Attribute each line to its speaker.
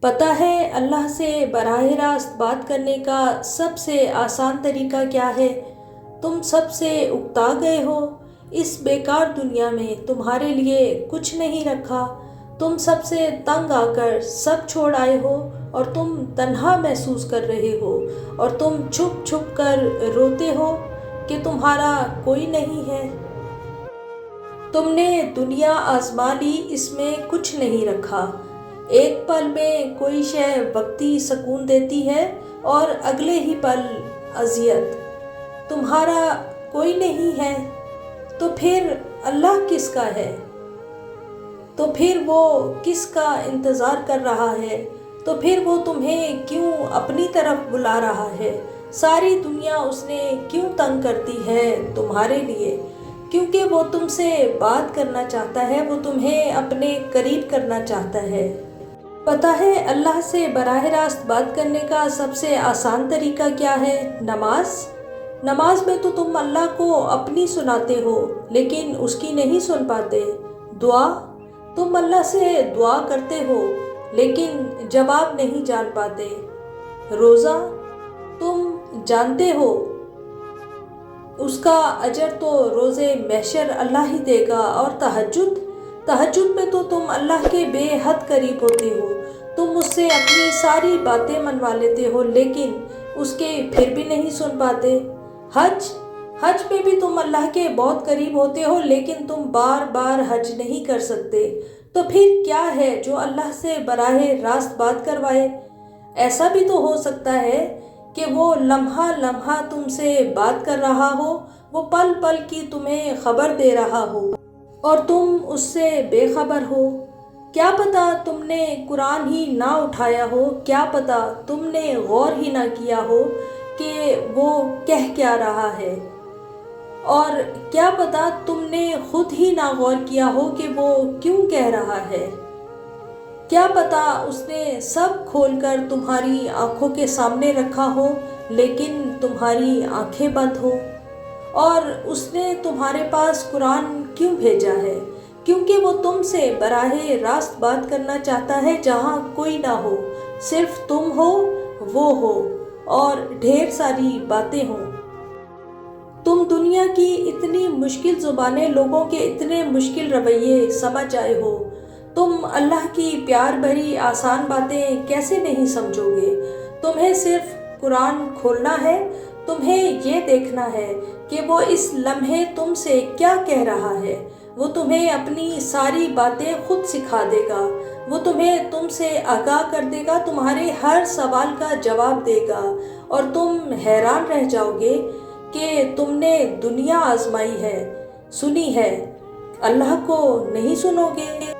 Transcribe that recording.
Speaker 1: پتہ ہے اللہ سے براہ راست بات کرنے کا سب سے آسان طریقہ کیا ہے؟ تم سب سے اکتا گئے ہو، اس بیکار دنیا میں تمہارے لیے کچھ نہیں رکھا، تم سب سے تنگ آ کر سب چھوڑ آئے ہو اور تم تنہا محسوس کر رہے ہو اور تم چھپ چھپ کر روتے ہو کہ تمہارا کوئی نہیں ہے۔ تم نے دنیا آزما لی، اس میں کچھ نہیں رکھا۔ ایک پل میں کوئی شے وقتی سکون دیتی ہے اور اگلے ہی پل اذیت۔ تمہارا کوئی نہیں ہے تو پھر اللہ کس کا ہے؟ تو پھر وہ کس کا انتظار کر رہا ہے؟ تو پھر وہ تمہیں کیوں اپنی طرف بلا رہا ہے؟ ساری دنیا اس نے کیوں تنگ کرتی ہے تمہارے لیے؟ کیونکہ وہ تم سے بات کرنا چاہتا ہے، وہ تمہیں اپنے قریب کرنا چاہتا ہے۔ پتہ ہے اللہ سے براہ راست بات کرنے کا سب سے آسان طریقہ کیا ہے؟ نماز میں تو تم اللہ کو اپنی سناتے ہو لیکن اس کی نہیں سن پاتے۔ دعا، تم اللہ سے دعا کرتے ہو لیکن جواب نہیں جان پاتے۔ روزہ، تم جانتے ہو اس کا اجر تو روزے محشر اللہ ہی دے گا۔ اور تہجد میں تو تم اللہ کے بے حد قریب ہوتے ہو، تم اس سے اپنی ساری باتیں منوا لیتے ہو لیکن اس کے پھر بھی نہیں سن پاتے۔ حج میں بھی تم اللہ کے بہت قریب ہوتے ہو لیکن تم بار بار حج نہیں کر سکتے۔ تو پھر کیا ہے جو اللہ سے براہ راست بات کروائے؟ ایسا بھی تو ہو سکتا ہے کہ وہ لمحہ لمحہ تم سے بات کر رہا ہو، وہ پل پل کی تمہیں خبر دے رہا ہو اور تم اس سے بے خبر ہو۔ کیا پتہ تم نے قرآن ہی نہ اٹھایا ہو، کیا پتہ تم نے غور ہی نہ کیا ہو کہ وہ کہہ کیا رہا ہے، اور کیا پتہ تم نے خود ہی نہ غور کیا ہو کہ وہ کیوں کہہ رہا ہے۔ کیا پتہ اس نے سب کھول کر تمہاری آنکھوں کے سامنے رکھا ہو لیکن تمہاری آنکھیں بند ہو۔ اور اس نے تمہارے پاس قرآن کیوں بھیجا ہے؟ کیونکہ وہ تم سے براہ راست بات کرنا چاہتا ہے جہاں کوئی نہ ہو، صرف تم ہو، وہ ہو اور ڈھیر ساری باتیں ہوں۔ تم دنیا کی اتنی مشکل زبانیں، لوگوں کے اتنے مشکل رویے سمجھ آئے ہو، تم اللہ کی پیار بھری آسان باتیں کیسے نہیں سمجھو گے؟ تمہیں صرف قرآن کھولنا ہے، تمہیں یہ دیکھنا ہے کہ وہ اس لمحے تم سے کیا کہہ رہا ہے۔ وہ تمہیں اپنی ساری باتیں خود سکھا دے گا، وہ تم سے آگاہ کر دے گا، تمہارے ہر سوال کا جواب دے گا اور تم حیران رہ جاؤ گے کہ تم نے دنیا آزمائی ہے، سنی ہے، اللہ کو نہیں سنو گے۔